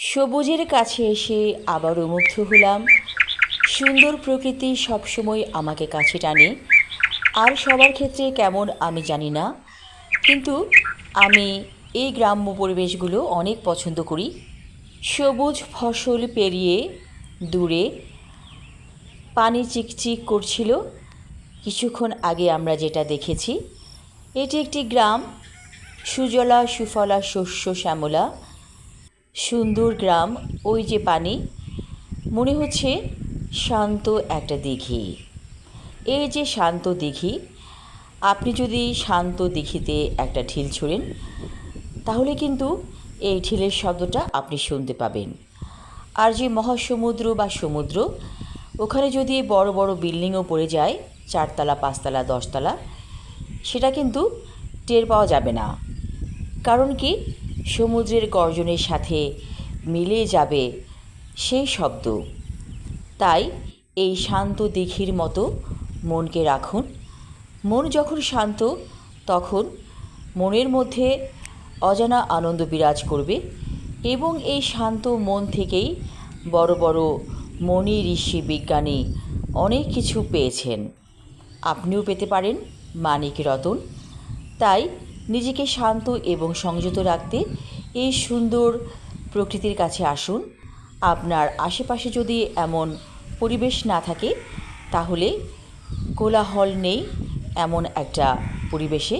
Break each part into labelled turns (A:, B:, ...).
A: সবুজের কাছে এসে আবারও মুগ্ধ হলাম। সুন্দর প্রকৃতি সবসময় আমাকে কাছে টানে। আর সবার ক্ষেত্রে কেমন আমি জানি না, কিন্তু আমি এই গ্রাম্য পরিবেশগুলো অনেক পছন্দ করি। সবুজ ফসল পেরিয়ে দূরে পানি চিকচিক করছিল কিছুক্ষণ আগে আমরা যেটা দেখেছি। এটি একটি গ্রাম, সুজলা সুফলা শস্য শ্যামলা, সুন্দর গ্রাম। ওই যে পানি, মনে হচ্ছে শান্ত একটা দিঘি। এই যে শান্ত দিঘি, আপনি যদি শান্ত দিঘিতে একটা ঢিল ছোড়েন তাহলে কিন্তু এই ঢিলের শব্দটা আপনি শুনতে পাবেন। আর যে মহাসমুদ্র বা সমুদ্র, ওখানে যদি বড় বড় বিল্ডিংও পড়ে যায়, 4তলা 5তলা 10তলা, সেটা কিন্তু টের পাওয়া যাবে না। কারণ কি, সমুদ্রের গর্জনের সাথে মিলে যাবে সেই শব্দ। তাই এই শান্ত দিঘির মতো মনকে রাখুন। মন যখন শান্ত, তখন মনের মধ্যে অজানা আনন্দ বিরাজ করবে, এবং এই শান্ত মন থেকেই বড় বড় মনি ঋষি বিজ্ঞানী অনেক কিছু পেয়েছেন। আপনিও পেতে পারেন মানিক রতন। তাই নিজেকে শান্ত এবং সংযত রাখতে এই সুন্দর প্রকৃতির কাছে আসুন। আপনার আশেপাশে যদি এমন পরিবেশ না থাকে, তাহলে কোলাহল নেই এমন একটা পরিবেশে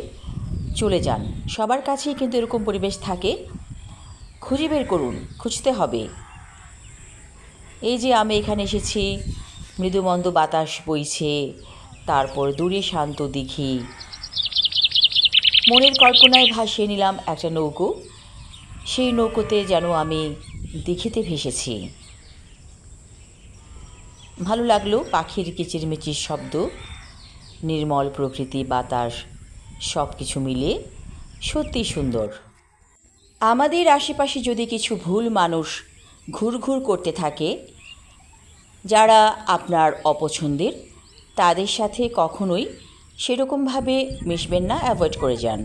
A: চলে যান। সবার কাছেই কিন্তু এরকম পরিবেশ থাকে, খুঁজে বের করুন, খুঁজতে হবে। এই যে আমি এখানে এসেছি, মৃদুমন্দ বাতাস বইছে, তারপর দূরে শান্ত দিঘি, মনের কল্পনায় ভাসিয়ে নিলাম একটা নৌকো। সেই নৌকোতে যেন আমি দিঘিতে ভেসেছি। ভালো লাগলো পাখির কিচিরমিচির শব্দ, নির্মল প্রকৃতি, বাতাস, সব কিছু মিলে সত্যি সুন্দর। আমাদের আশেপাশে যদি কিছু ভুল মানুষ ঘুরঘুর করতে থাকে, যারা আপনার অপছন্দের, তাদের সাথে কখনোই সেরকমভাবে মিশবেন না, অ্যাভয়েড করে যান।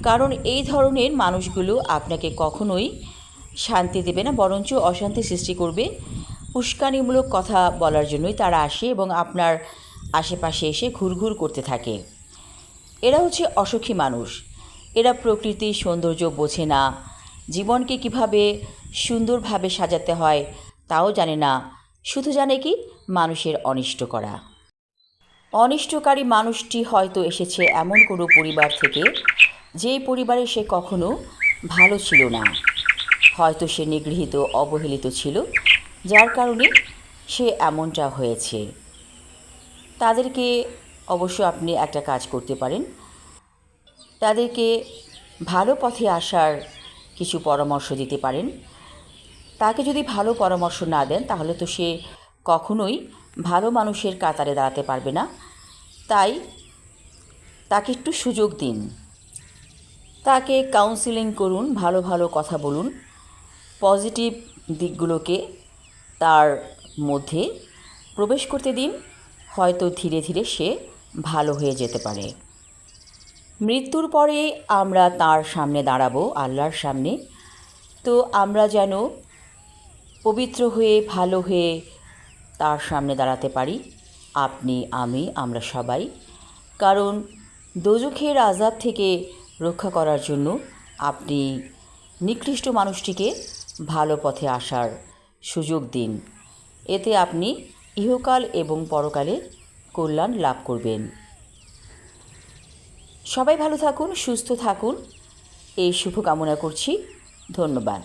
A: কারণ এই ধরনের মানুষগুলো আপনাকে কখনোই শান্তি দেবে না, বরঞ্চ অশান্তি সৃষ্টি করবে। উস্কানিমূলক কথা বলার জন্যই তারা আসে এবং আপনার আশেপাশে এসে ঘুরঘুর করতে থাকে। এরা হচ্ছে অসুখী মানুষ। এরা প্রকৃতির সৌন্দর্য বোঝে না, জীবনকে কিভাবে সুন্দরভাবে সাজাতে হয় তাও জানে না, শুধু জানে কি মানুষের অনিষ্ট করা। অনিষ্টকারী মানুষটি হয়তো এসেছে এমন কোনো পরিবার থেকে, যেই পরিবারে সে কখনো ভালো ছিল না। হয়তো সে নিগৃহীত, অবহেলিত ছিল, যার কারণে সে এমনটা হয়েছে। তাদেরকে অবশ্য আপনি একটা কাজ করতে পারেন, তাদেরকে ভালো পথে আসার কিছু পরামর্শ দিতে পারেন। তাকে যদি ভালো পরামর্শ না দেন, তাহলে তো সে কখনোই ভালো মানুষের কাতারে দাঁড়াতে পারবে না। তাই তাকে একটু সুযোগ দিন, তাকে কাউন্সিলিং করুন, ভালো ভালো কথা বলুন, পজিটিভ দিকগুলোকে তার মধ্যে প্রবেশ করতে দিন। হয়তো ধীরে ধীরে সে ভালো হয়ে যেতে পারে। মৃত্যুর পরে আমরা তার সামনে দাঁড়াবো, আল্লাহর সামনে। তো আমরা যেন পবিত্র হয়ে, ভালো হয়ে তার সামনে দাঁড়াতে পারি, আপনি, আমি, আমরা সবাই। কারণ দোজখের আযাব থেকে রক্ষা করার জন্য আপনি নিকৃষ্ট মানুষটিকে ভালো পথে আসার সুযোগ দিন। এতে আপনি ইহকাল এবং পরকালে কল্যাণ লাভ করবেন। সবাই ভালো থাকুন, সুস্থ থাকুন, এই শুভকামনা করছি। ধন্যবাদ।